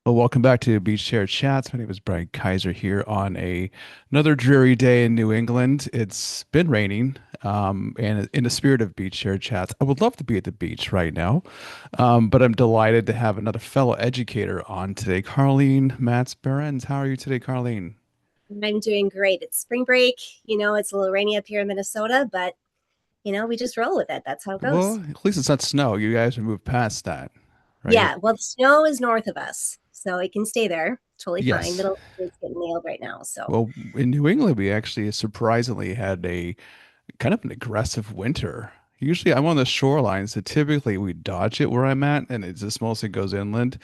Well, welcome back to Beach Chair Chats. My name is Brian Kaiser here on another dreary day in New England. It's been raining, and in the spirit of Beach Chair Chats, I would love to be at the beach right now, but I'm delighted to have another fellow educator on today, Carleen Matts Behrends. How are you today, Carleen? I'm doing great. It's spring break. It's a little rainy up here in Minnesota, but we just roll with it. That's how it goes. Well, at least it's not snow. You guys have moved past that, right? Yeah, well, the snow is north of us, so it can stay there. Totally fine. Yes. Middle is getting nailed right now. So, Well, in New England, we actually surprisingly had a kind of an aggressive winter. Usually I'm on the shoreline, so typically we dodge it where I'm at, and it just mostly goes inland.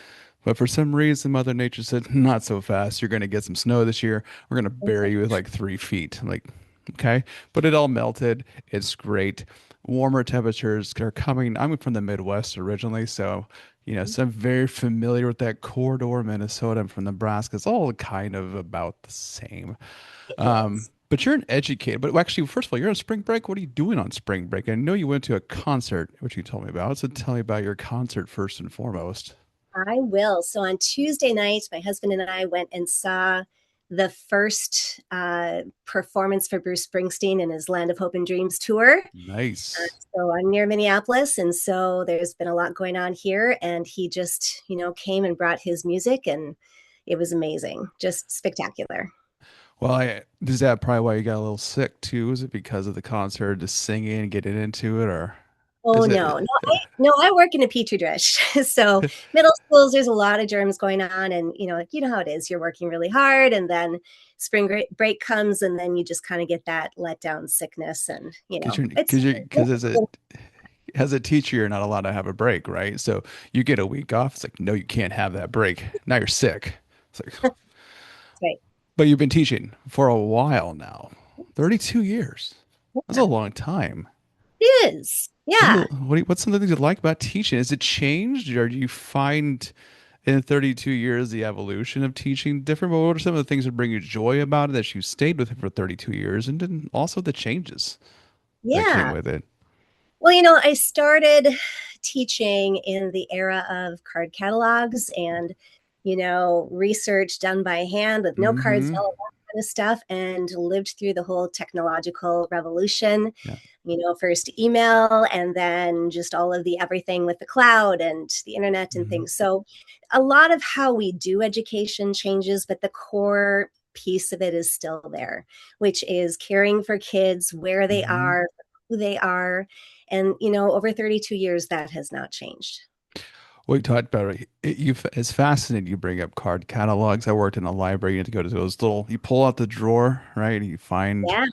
But for some reason, Mother Nature said, not so fast. You're going to get some snow this year. We're going to bury you with like 3 feet. I'm like, okay. But it all melted. It's great. Warmer temperatures are coming. I'm from the Midwest originally, so I'm very familiar with that corridor, Minnesota. I'm from Nebraska. It's all kind of about the same. it is. But you're an educator. But actually, first of all, you're on spring break. What are you doing on spring break? I know you went to a concert, which you told me about. So tell me about your concert first and foremost. I will. So on Tuesday night, my husband and I went and saw the first performance for Bruce Springsteen in his Land of Hope and Dreams tour. Nice. So I'm near Minneapolis, and so there's been a lot going on here. And he just, came and brought his music, and it was amazing, just spectacular. Well, is that probably why you got a little sick too? Is it because of the concert, just singing, getting into it, or Oh is no, it? no, I work in a petri dish. So middle schools, there's a lot of germs going on, and like how it is. You're working really hard, and then break comes, and then you just kind of get that letdown sickness, and Because you're it's. because as a teacher, you're not allowed to have a break, right? So you get a week off. It's like, no, you can't have that break. Now you're sick. It's like, Right. but you've been teaching for a while now, 32 years. That's a long time. It is. Yeah. What's some of the things you like about teaching? Has it changed, or do you find in 32 years the evolution of teaching different? But what are some of the things that bring you joy about it that you stayed with it for 32 years, and then also the changes that came Yeah. with it? Well, I started teaching in the era of card catalogs and, research done by hand with note cards and Mm-hmm. all of that kind of stuff, and lived through the whole technological revolution. Yeah. First email, and then just all of the everything with the cloud and the internet and Mm-hmm. things. So a lot of how we do education changes, but the core piece of it is still there, which is caring for kids where they Mm-hmm. are, who they are. And, over 32 years, that has not changed. We talked about it's fascinating you bring up card catalogs. I worked in a library. You had to go to those little, you pull out the drawer, right? And you find, Yeah.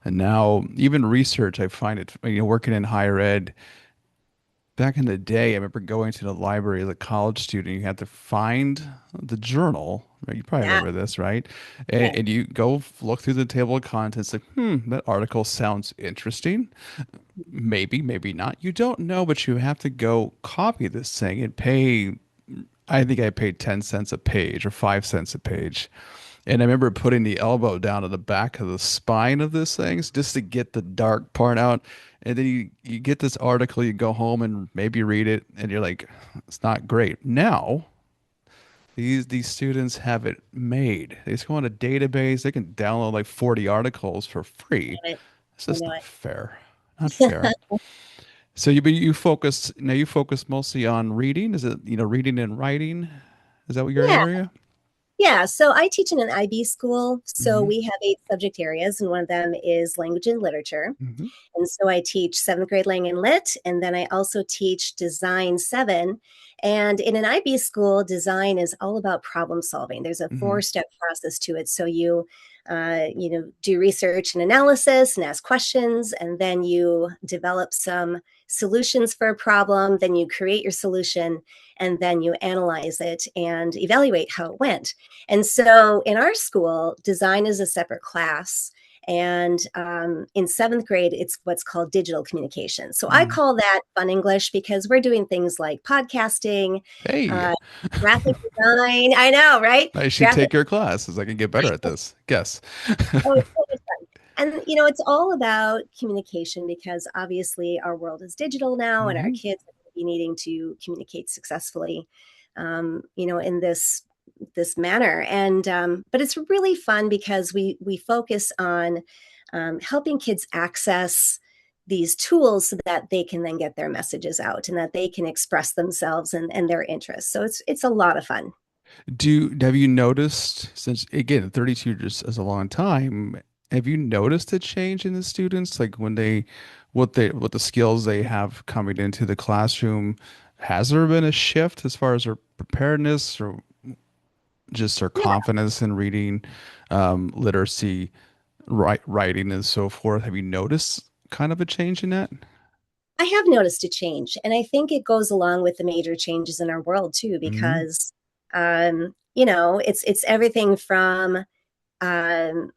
and now even research, I find it, working in higher ed. Back in the day, I remember going to the library as a college student. You had to find the journal, right? You probably Yeah. remember this, right? Yeah. And you go look through the table of contents, like, that article sounds interesting. Maybe, maybe not. You don't know, but you have to go copy this thing and pay. I think I paid 10 cents a page or 5 cents a page. And I remember putting the elbow down to the back of the spine of this thing just to get the dark part out. And then you get this article, you go home and maybe read it, and you're like, it's not great. Now, these students have it made. They just go on a database, they can download like 40 articles for free. I It's just know not it. fair. Not fair. So you focus mostly on reading? Is it, reading and writing? Is that what your Yeah. area? Yeah, so I teach in an IB school. So Mm-hmm. we have 8 subject areas, and one of them is language and literature. Mm-hmm. And so I teach seventh grade Lang and Lit, and then I also teach Design 7. And in an IB school, design is all about problem solving. There's a Mm-hmm. four-step process to it. So do research and analysis and ask questions, and then you develop some solutions for a problem. Then you create your solution, and then you analyze it and evaluate how it went. And so in our school, design is a separate class. And in seventh grade, it's what's called digital communication. So I Mm-hmm. call that fun English because we're doing things like podcasting, Hey, uh, graphic design. I know, right? I should Graphic. take your class as I can get better at this. Guess. Oh, it's so much fun. And it's all about communication because obviously our world is digital now, and our Mm-hmm. kids have be needing to communicate successfully, in this manner. And but it's really fun because we focus on helping kids access these tools so that they can then get their messages out and that they can express themselves and their interests. So it's a lot of fun. Have you noticed, since again 32 years is a long time, have you noticed a change in the students, like when what the skills they have coming into the classroom? Has there been a shift as far as their preparedness or just their Yeah, confidence in reading, literacy, writing, and so forth? Have you noticed kind of a change in that? I have noticed a change, and I think it goes along with the major changes in our world too, Mm-hmm. because it's everything from um,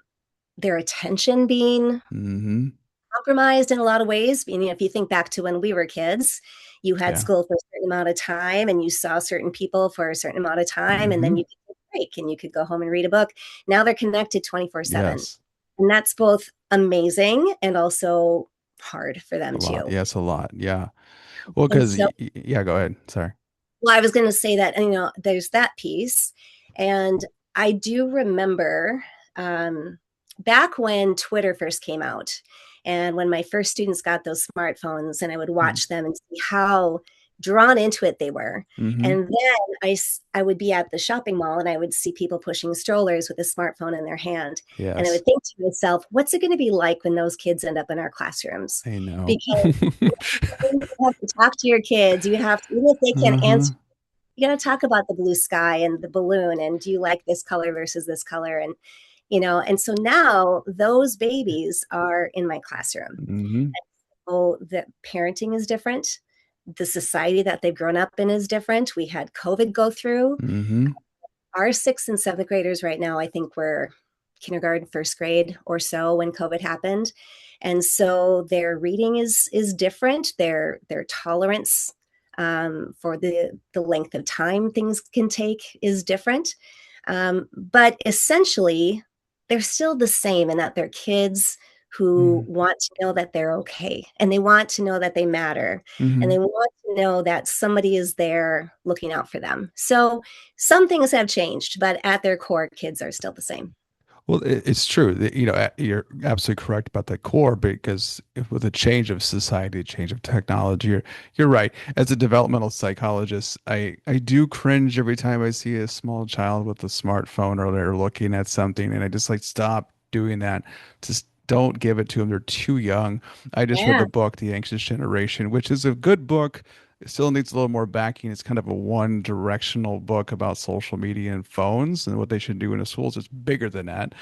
their attention being Mm-hmm. compromised in a lot of ways. If you think back to when we were kids, you had Yeah. school for a certain amount of time and you saw certain people for a certain amount of time, and then Mm-hmm. you could take a break and you could go home and read a book. Now they're connected 24/7. Yes. And that's both amazing and also hard for A them lot. too. Yes, a lot. Yeah. Well, And because so, yeah, go ahead. Sorry. well, I was going to say that, there's that piece. And I do remember um, back when Twitter first came out and when my first students got those smartphones, and I would watch them and see how drawn into it they were. Mm-hmm. And then I would be at the shopping mall and I would see people pushing strollers with a smartphone in their hand. And I Yes, would think to myself, what's it going to be like when those kids end up in our classrooms? I know. Because you have to talk to your kids. You have to, even if they can't Uh-huh. answer, you got to talk about the blue sky and the balloon and do you like this color versus this color, and so now those babies are in my classroom. Mm-hmm. Oh, the parenting is different. The society that they've grown up in is different. We had COVID go through. Mm-hmm. Our sixth and seventh graders right now, I think we're kindergarten, first grade or so when COVID happened. And so their reading is different. Their tolerance for the length of time things can take is different. But essentially, they're still the same in that they're kids who want to know that they're okay and they want to know that they matter and Mm-hmm. they want to know that somebody is there looking out for them. So some things have changed, but at their core, kids are still the same. Well, it's true that, you're absolutely correct about the core because with a change of society, a change of technology, you're right. As a developmental psychologist, I do cringe every time I see a small child with a smartphone or they're looking at something, and I just like stop doing that. Just don't give it to them. They're too young. I just read Yeah. the book, The Anxious Generation, which is a good book. It still needs a little more backing. It's kind of a one directional book about social media and phones and what they should do in the schools. It's bigger than that.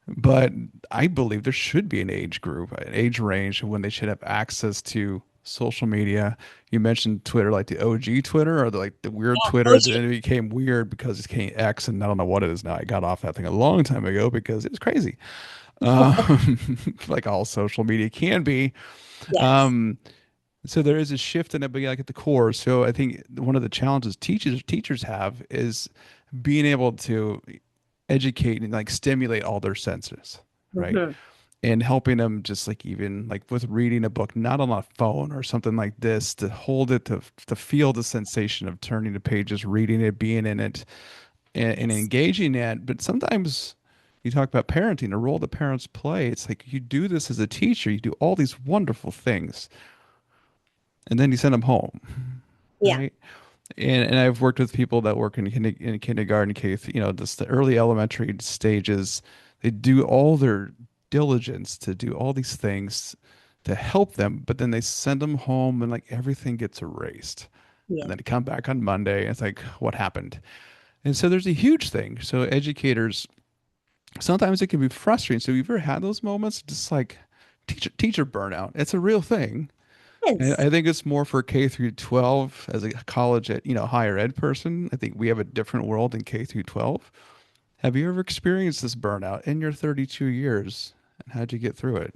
But I believe there should be an age group, an age range when they should have access to social media. You mentioned Twitter, like the OG Twitter or like the weird Oh, Twitter that it became weird because it became X and I don't know what it is now. I got off that thing a long time ago because it was crazy. Like all social media can be. yes. Um, so there is a shift in it, but like at the core. So I think one of the challenges teachers have is being able to educate and like stimulate all their senses, right? Mhm. And helping them just like even like with reading a book, not on a phone or something like this, to hold it to feel the sensation of turning the pages, reading it, being in it, and Yes. engaging in it. But sometimes you talk about parenting, the role the parents play. It's like you do this as a teacher, you do all these wonderful things, and then you send them home, Yeah. right? And I've worked with people that work in kindergarten, just the early elementary stages. They do all their diligence to do all these things to help them, but then they send them home and like everything gets erased. And Yeah. then they come back on Monday. And it's like, what happened? And so there's a huge thing. So educators, sometimes it can be frustrating. So you've ever had those moments, just like teacher burnout. It's a real thing. And Yes. I think it's more for K through 12 as a college, higher ed person. I think we have a different world in K through 12. Have you ever experienced this burnout in your 32 years? And how'd you get through it?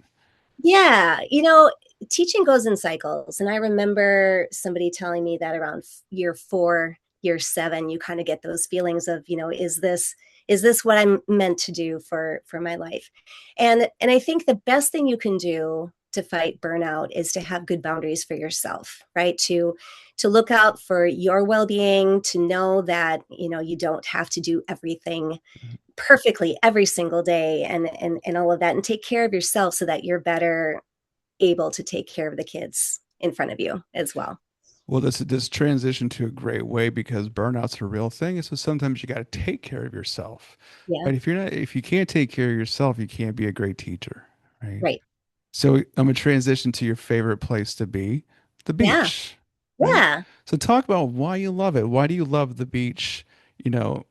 Yeah. Teaching goes in cycles. And I remember somebody telling me that around year 4, year 7, you kind of get those feelings of, is this what I'm meant to do for my life? And I think the best thing you can do to fight burnout is to have good boundaries for yourself, right? To look out for your well-being, to know that, you don't have to do everything perfectly every single day, and all of that, and take care of yourself so that you're better able to take care of the kids in front of you as well. Well, this transition to a great way because burnout's a real thing. So sometimes you got to take care of yourself, Yeah. right? If you can't take care of yourself, you can't be a great teacher, right? Right. So I'm gonna transition to your favorite place to be, the Yeah. beach, right? Yeah. So talk about why you love it. Why do you love the beach? You know,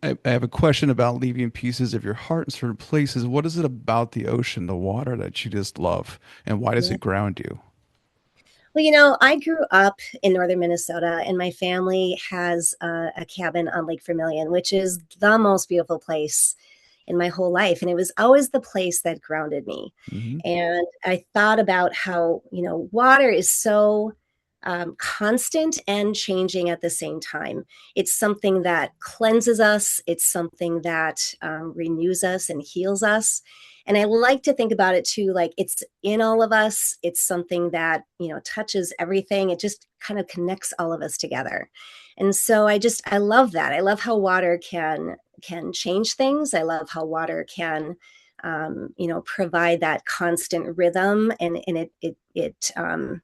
I have a question about leaving pieces of your heart in certain places. What is it about the ocean, the water that you just love, and why does Yeah. it ground you? Well, I grew up in northern Minnesota, and my family has a cabin on Lake Vermilion, which is the most beautiful place in my whole life. And it was always the place that grounded me. Hmm. And I thought about how, water is so constant and changing at the same time. It's something that cleanses us, it's something that renews us and heals us. And I like to think about it too, like it's in all of us. It's something that, touches everything. It just kind of connects all of us together. And so I love that. I love how water can change things. I love how water can, provide that constant rhythm, and it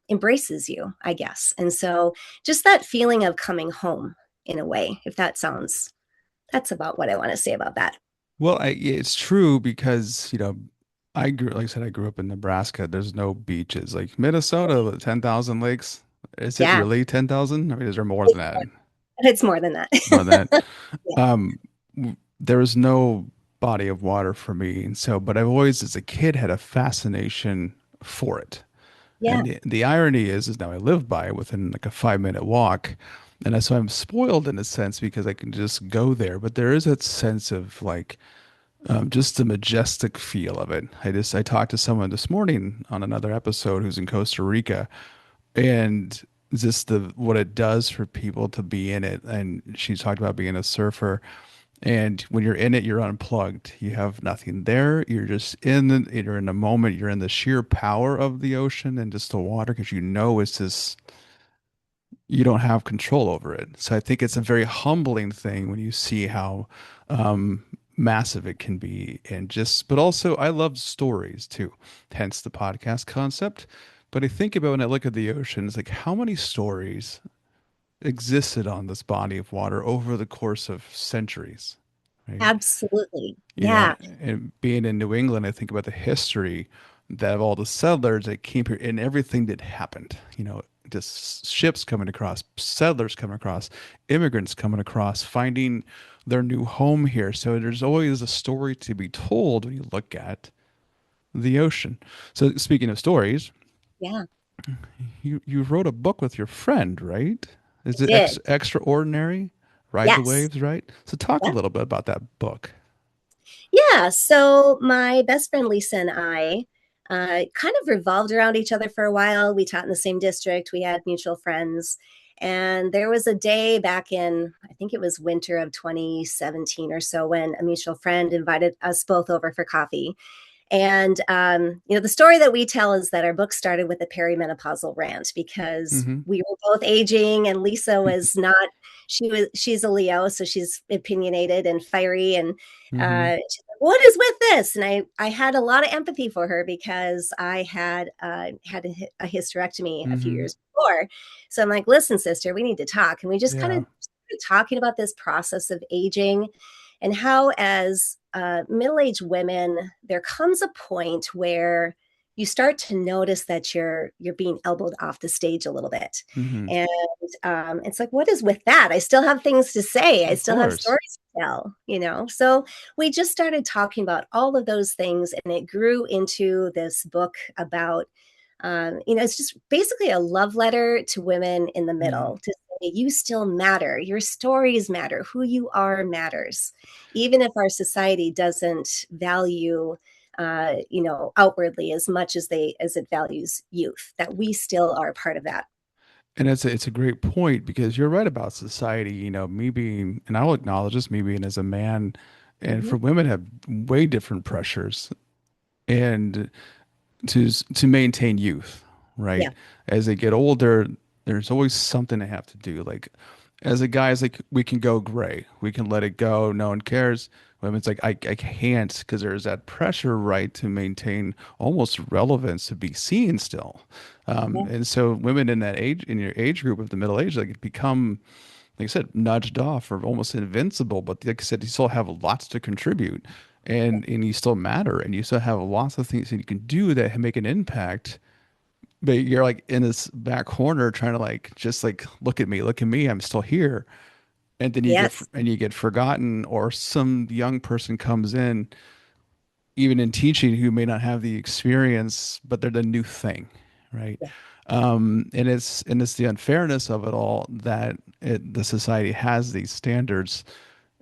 embraces you, I guess. And so just that feeling of coming home in a way, if that's about what I want to say about that. Well, it's true because, like I said, I grew up in Nebraska. There's no beaches. Like Minnesota, 10,000 lakes. Is it Yeah, really 10,000? I mean, is there more than it's that? more, it's more than that. More than that. Yeah, There was no body of water for me. And so, but I've always, as a kid, had a fascination for it. yeah, And the irony is now I live by it within like a 5 minute walk. So I'm spoiled in a sense because I can just go there. But there is that sense of like just the majestic feel of it. I talked to someone this morning on another episode who's in Costa Rica, and just the what it does for people to be in it. And she talked about being a surfer, and when you're in it, you're unplugged. You have nothing there. You're just you're in the moment. You're in the sheer power of the ocean and just the water because it's this, you don't have control over it. So I think it's a very humbling thing when you see how um, massive it can be. But also, I love stories too, hence the podcast concept. But I think about when I look at the ocean, it's like how many stories existed on this body of water over the course of centuries, right? absolutely. Yeah, And being in New England, I think about the history that of all the settlers that came here and everything that happened. Just ships coming across, settlers coming across, immigrants coming across, finding their new home here. So there's always a story to be told when you look at the ocean. So speaking of stories, yeah, you wrote a book with your friend, right? I Is it did. extraordinary? Ride the Yes. waves, right? So talk a Yeah. little bit about that book. Yeah, so my best friend Lisa and I kind of revolved around each other for a while. We taught in the same district, we had mutual friends. And there was a day back in, I think it was winter of 2017 or so, when a mutual friend invited us both over for coffee. And the story that we tell is that our book started with a perimenopausal rant because Mm-hmm. we were both aging, and Lisa was not. She's a Leo, so she's opinionated and fiery, and Mm-hmm. she's like, "What is with this?" And I had a lot of empathy for her because I had a hysterectomy a few Mm-hmm. years before. So I'm like, "Listen, sister, we need to talk." And we just kind Yeah. of started talking about this process of aging and how, as middle-aged women, there comes a point where you start to notice that you're being elbowed off the stage a little bit. Mm-hmm. And it's like, what is with that? I still have things to say. I Of still have course. stories to tell. So we just started talking about all of those things, and it grew into this book about it's just basically a love letter to women in the Mm-hmm. middle, to say you still matter. Your stories matter. Who you are matters. Even if our society doesn't value outwardly as much as it values youth, that we still are part of that. And it's a great point because you're right about society. Me being, and I'll acknowledge this, me being as a man, and Mhm. for women have way different pressures. And to maintain youth, right? Yeah. As they get older, there's always something they have to do. Like as a guy, it's like we can go gray, we can let it go, no one cares. Women's like I can't because there's that pressure, right, to maintain almost relevance to be seen still. Yeah. And so women in that age, in your age group of the middle age, like become, like I said, nudged off or almost invincible. But like I said, you still have lots to contribute, and you still matter, and you still have lots of things that you can do that make an impact. But you're like in this back corner trying to like just like look at me, I'm still here. And then Yes. you get forgotten, or some young person comes in, even in teaching, who may not have the experience, but they're the new thing, right? Yeah. And it's the unfairness of it all that the society has these standards,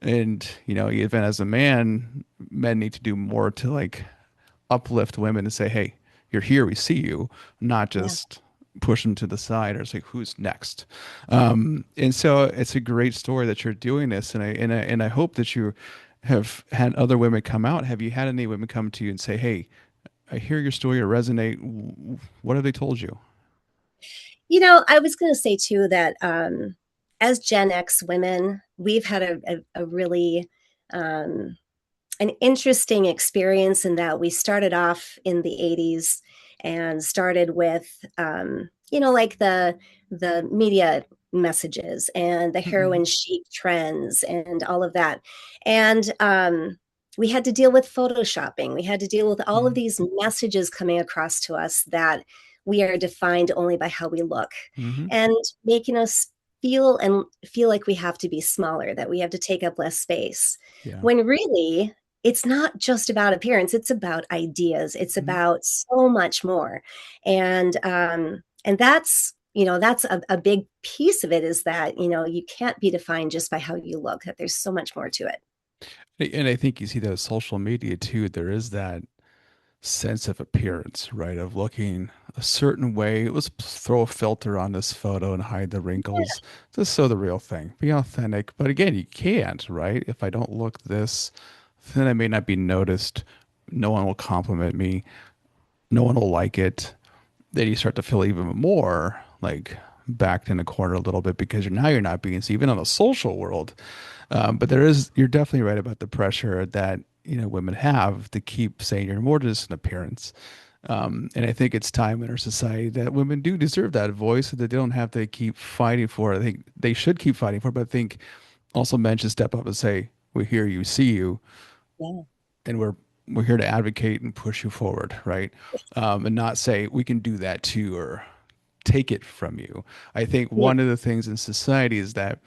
and even as a man, men need to do more to like uplift women and say, "Hey, you're here, we see you," not Yeah. just push them to the side or say, "Who's next?" And so it's a great story that you're doing this, and I hope that you have had other women come out. Have you had any women come to you and say, "Hey, I hear your story or resonate. What have they told you?" I was going to say too that as Gen X women, we've had a really um, an interesting experience in that we started off in the 80s and started with like the media messages and the Mm-mm. heroin chic trends and all of that. And we had to deal with photoshopping. We had to deal with all of Mm-hmm. these messages coming across to us that we are defined only by how we look Mm-hmm. and making us feel like we have to be smaller, that we have to take up less space, Yeah. when really it's not just about appearance, it's about ideas, it's Mm-hmm. about so much more. And that's a big piece of it, is that you can't be defined just by how you look, that there's so much more to it. And I think you see that with social media too. There is that sense of appearance, right? Of looking a certain way. Let's throw a filter on this photo and hide the wrinkles. Just show the real thing. Be authentic. But again, you can't, right? If I don't look this, then I may not be noticed. No one will compliment me. No one will like it. Then you start to feel even more like backed in a corner a little bit because you're not being seen, even on the social world. But you're definitely right about the pressure that women have to keep saying you're more than just an appearance. And I think it's time in our society that women do deserve that voice, so that they don't have to keep fighting for it. I think they should keep fighting for it, but I think also men should step up and say, "We hear you, see you, Yeah. and we're here to advocate and push you forward," right? And not say we can do that too or take it from you. I think Yeah. one of the things in society is that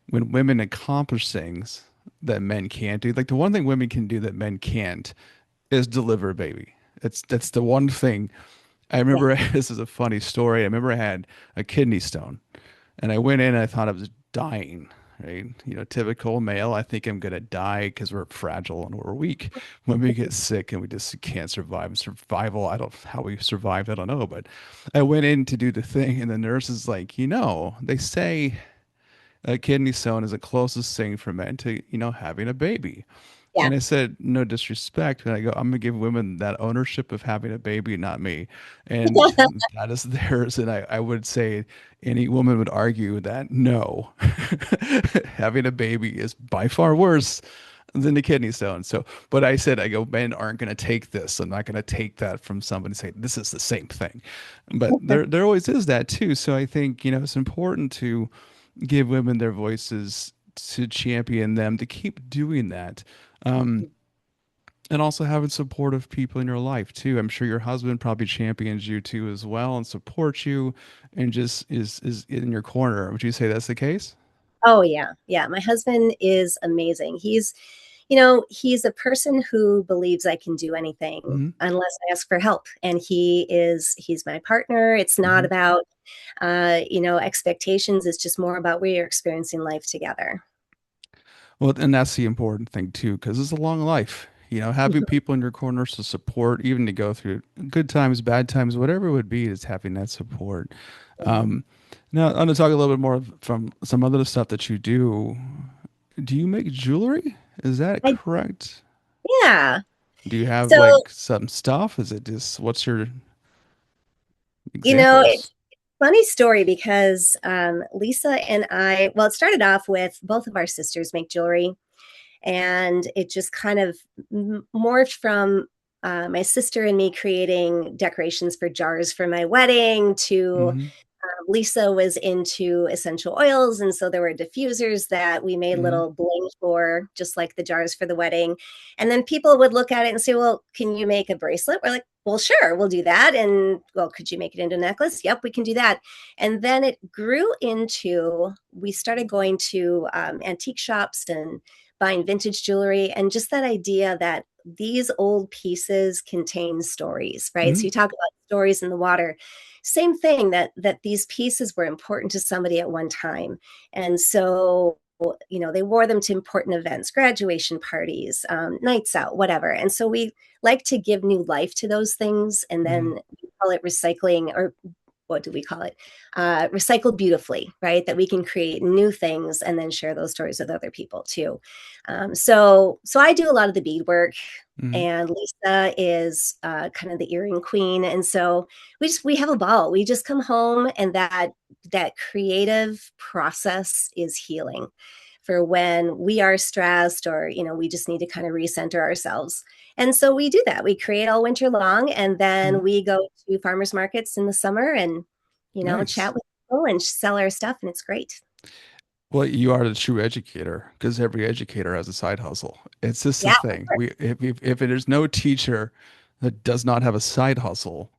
when women accomplish things that men can't do, like the one thing women can do that men can't is deliver a baby. That's the one thing. I Yeah. remember this is a funny story. I remember I had a kidney stone, and I went in and I thought I was dying. Right, typical male. I think I'm gonna die because we're fragile and we're weak. When we get sick and we just can't survive. Survival. I don't how we survived. I don't know. But I went in to do the thing, and the nurse is like, they say a kidney stone is the closest thing for men to, having a baby. Yeah. And I said, no disrespect. And I go, I'm going to give women that ownership of having a baby, not me. And that is theirs. And I would say any woman would argue that no, having a baby is by far worse than the kidney stone. So, but I said, I go, men aren't going to take this. I'm not going to take that from somebody and say, this is the same thing. But there always is that too. So I think, it's important to give women their voices, to champion them, to keep doing that. Um, and also having supportive people in your life too. I'm sure your husband probably champions you too as well and supports you and just is in your corner. Would you say that's the case? Oh yeah. Yeah. My husband is amazing. He's a person who believes I can do anything Hmm. unless I ask for help. And he's my partner. It's not Hmm. about expectations. It's just more about we are experiencing life together. Well, and that's the important thing too, because it's a long life. Having people in your corners to support, even to go through good times, bad times, whatever it would be, is having that support. Um, Now, I'm going to talk a little bit more from some other stuff that you do. Do you make jewelry? Is that I, correct? yeah. Do you have So, like some stuff? Is it just what's your it's examples? a funny story because Lisa and I, well, it started off with both of our sisters make jewelry, and it just kind of morphed from my sister and me creating decorations for jars for my wedding to Mm-hmm. Lisa was into essential oils, and so there were diffusers that we made Mm-hmm. little bling for, just like the jars for the wedding. And then people would look at it and say, "Well, can you make a bracelet?" We're like, "Well, sure, we'll do that." And well, could you make it into a necklace? Yep, we can do that. And then it grew into we started going to antique shops and buying vintage jewelry, and just that idea that these old pieces contain stories, right? So Mm-hmm. you talk about stories in the water, same thing, that these pieces were important to somebody at one time. And so they wore them to important events, graduation parties, nights out, whatever. And so we like to give new life to those things, and Mm-hmm. then we call it recycling, or what do we call it? Recycled beautifully, right? That we can create new things and then share those stories with other people too. So I do a lot of the beadwork, Mm-hmm. and Lisa is kind of the earring queen. And so we have a ball. We just come home, and that creative process is healing for when we are stressed, or we just need to kind of recenter ourselves. And so we do that. We create all winter long, and Mm-hmm. then we go to farmers markets in the summer and chat Nice. with people and sell our stuff, and it's great. Well, you are the true educator because every educator has a side hustle. It's just the Yeah, thing. If there's no teacher that does not have a side hustle,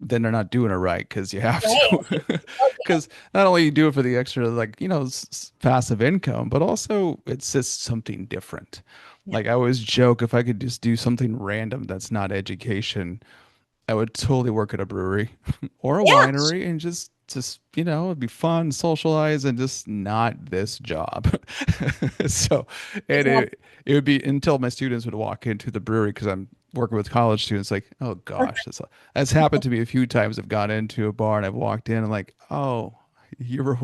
then they're not doing it right because you have right. to. Oh, Because not only you do it for the extra, like, passive income, but also it's just something different. yeah. Like I always joke, if I could just do something random that's not education, I would totally work at a brewery or a Yeah. winery and just it'd be fun, socialize, and just not this job. So, and Yeah. it would be until my students would walk into the brewery because I'm working with college students. Like, oh gosh, that's happened to me a few times. I've gone into a bar and I've walked in and like, oh, you're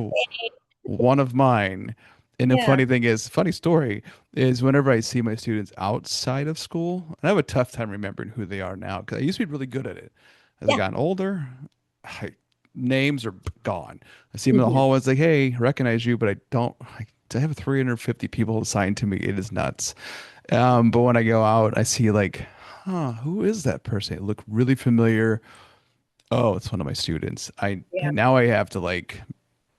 one of mine. And the Yeah. funny story is whenever I see my students outside of school, and I have a tough time remembering who they are now because I used to be really good at it. As I Yeah. gotten older, names are gone. I see them in the Mhm. hallway. It's like, hey, recognize you, but I don't. I have 350 people assigned to me. It is nuts. But when I go out, I see like, huh, who is that person? It look really familiar. Oh, it's one of my students. Yeah. And now I have to like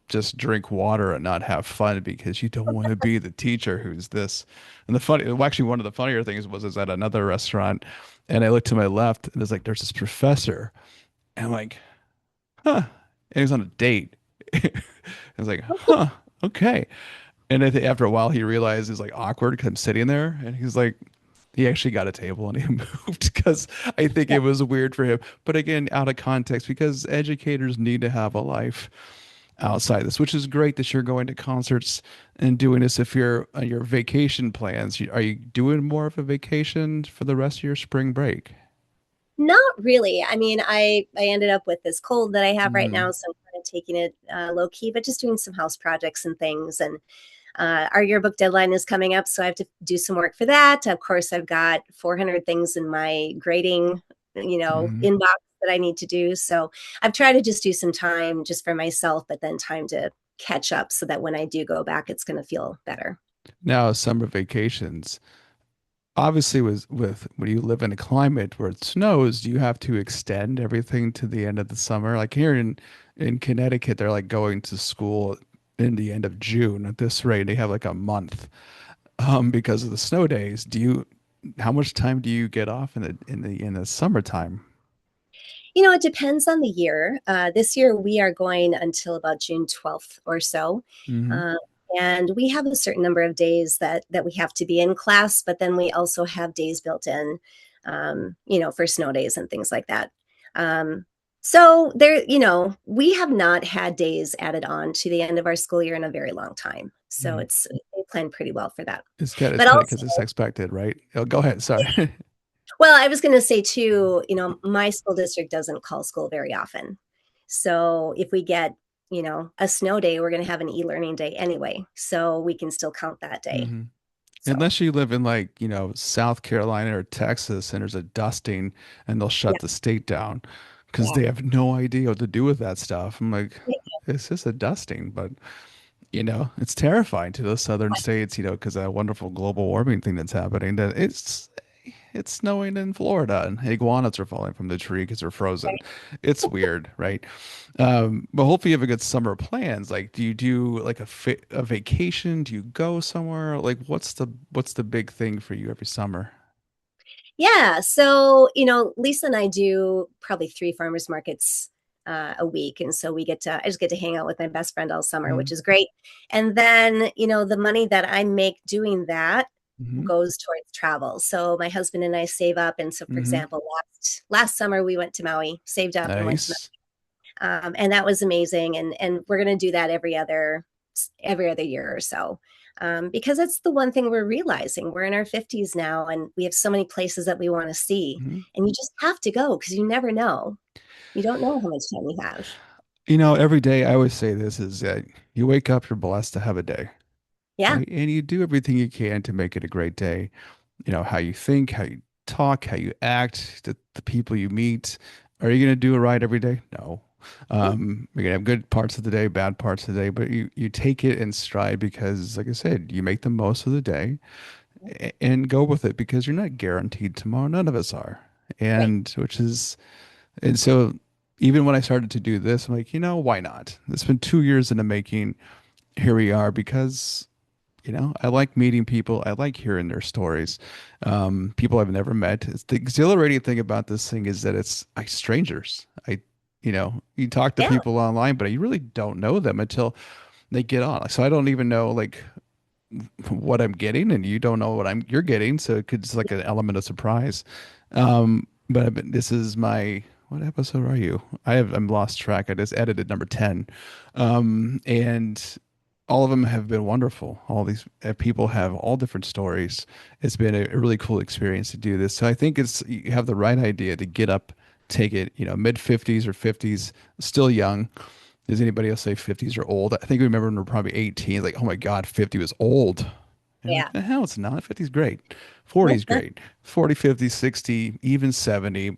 just drink water and not have fun because you don't want to be the teacher who's this. And well, actually, one of the funnier things was I was at another restaurant and I looked to my left and there's this professor and I'm like, huh. And he's on a date. I was like, huh, okay. And I think after a while, he realized it's like awkward because I'm sitting there and he's like, he actually got a table and he moved because I think Yeah. it was weird for him. But again, out of context, because educators need to have a life outside this, which is great that you're going to concerts and doing this. If you're on your vacation plans, are you doing more of a vacation for the rest of your spring break? Not really. I mean, I ended up with this cold that I have right Mm-hmm. now, so I'm kind of taking it low key, but just doing some house projects and things. And our yearbook deadline is coming up, so I have to do some work for that. Of course, I've got 400 things in my grading, Mm-hmm. inbox that I need to do. So I've tried to just do some time just for myself, but then time to catch up so that when I do go back, it's going to feel better. Now, summer vacations. Obviously, with when you live in a climate where it snows, do you have to extend everything to the end of the summer? Like here in Connecticut, they're like going to school in the end of June. At this rate, they have like a month because of the snow days. How much time do you get off in the summertime? It depends on the year. This year, we are going until about June 12th or so. Mm-hmm. Uh, and we have a certain number of days that we have to be in class, but then we also have days built in, for snow days and things like that. So there, we have not had days added on to the end of our school year in a very long time. So Mm-hmm. they planned pretty well for that. It's But kind of also, because it's expected, right? Oh, go ahead. Sorry. well, I was going to say too, my school district doesn't call school very often. So if we get, a snow day, we're going to have an e-learning day anyway. So we can still count that day. Mm-hmm. So Unless you live in like, South Carolina or Texas and there's a dusting and they'll yeah, shut the state down because yeah, they have no idea what to do with that stuff. I'm like, yeah, it's just a dusting, but it's terrifying to those southern states, because of that wonderful global warming thing that's happening, that it's snowing in Florida and iguanas are falling from the tree because they're frozen. It's weird, right? But hopefully you have a good summer plans. Like, do you do like a vacation? Do you go somewhere? Like, what's the big thing for you every summer? yeah. So Lisa and I do probably three farmers markets a week, and so I just get to hang out with my best friend all summer, Mm-hmm. which is great. And then the money that I make doing that Mm-hmm. goes towards travel. So my husband and I save up, and so for Mm-hmm. example, last summer we went to Maui, saved up and went to Nice. and that was amazing. And we're going to do that every other year or so. Because that's the one thing we're realizing. We're in our 50s now, and we have so many places that we want to see. Mm-hmm. And you just have to go because you never know. You don't know how much time you have. Every day I always say this is that you wake up, you're blessed to have a day, Yeah, right? And you do everything you can to make it a great day. How you think, how you talk, how you act, the people you meet. Are you going to do it right every day? No. yeah, You're going to have good parts of the day, bad parts of the day, but you take it in stride because, like I said, you make the most of the day and go with it because you're not guaranteed tomorrow. None of us are. right. And so even when I started to do this, I'm like, why not? It's been 2 years in the making. Here we are because I like meeting people. I like hearing their stories. People I've never met. It's the exhilarating thing about this thing is that it's like strangers. You talk to Yeah, people online, but you really don't know them until they get on. So I don't even know like what I'm getting, and you don't know what you're getting. So it could just like an element of surprise. But this is my what episode are you? I'm lost track. I just edited number 10. And all of them have been wonderful. All these people have all different stories. It's been a really cool experience to do this. So I think you have the right idea to get up, take it, mid 50s or 50s, still young. Does anybody else say 50s are old? I think we remember when we were probably 18, like, oh my God, 50 was old. You're like, yeah, the hell, it's not. 50 is great. 40 is great. 40, 50, 60, even 70.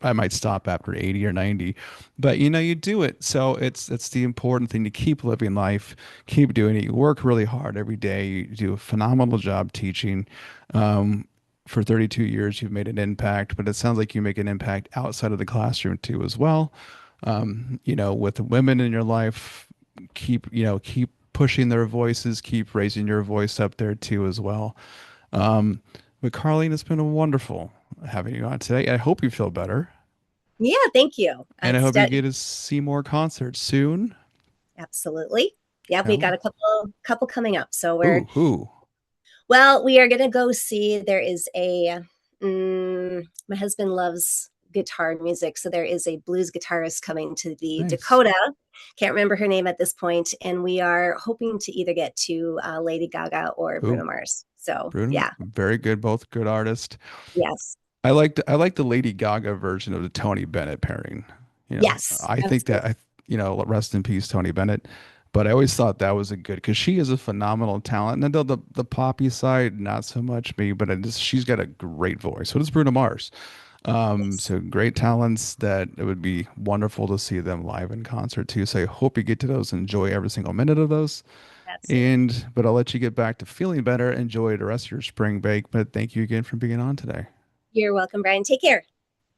I might stop after 80 or 90, but you do it. So it's the important thing to keep living life, keep doing it. You work really hard every day. You do a phenomenal job teaching. For 32 years, you've made an impact, but it sounds like you make an impact outside of the classroom too, as well. With the women in your life, keep pushing their voices, keep raising your voice up there too, as well. Um, but Carleen, it's been wonderful having you on today. I hope you feel better, yeah. Thank you. and I hope you get to see more concerts soon. Absolutely. Yeah, we got Hell, a couple coming up. So we're ooh, who? Well, we are going to go see. There is my husband loves guitar music. So there is a blues guitarist coming to the Nice. Dakota. Can't remember her name at this point. And we are hoping to either get to Lady Gaga or Ooh, Bruno Mars. So Bruno, yeah, very good, both good artists. yes, I like the Lady Gaga version of the Tony Bennett pairing. yes, I think that absolutely. rest in peace, Tony Bennett. But I always thought that was a good because she is a phenomenal talent. And the poppy side, not so much me, but she's got a great voice. So does Bruno Mars. Yes, So great talents that it would be wonderful to see them live in concert too. So I hope you get to those, enjoy every single minute of those. absolutely. But I'll let you get back to feeling better. Enjoy the rest of your spring break. But thank you again for being on today. You're welcome, Brian. Take care.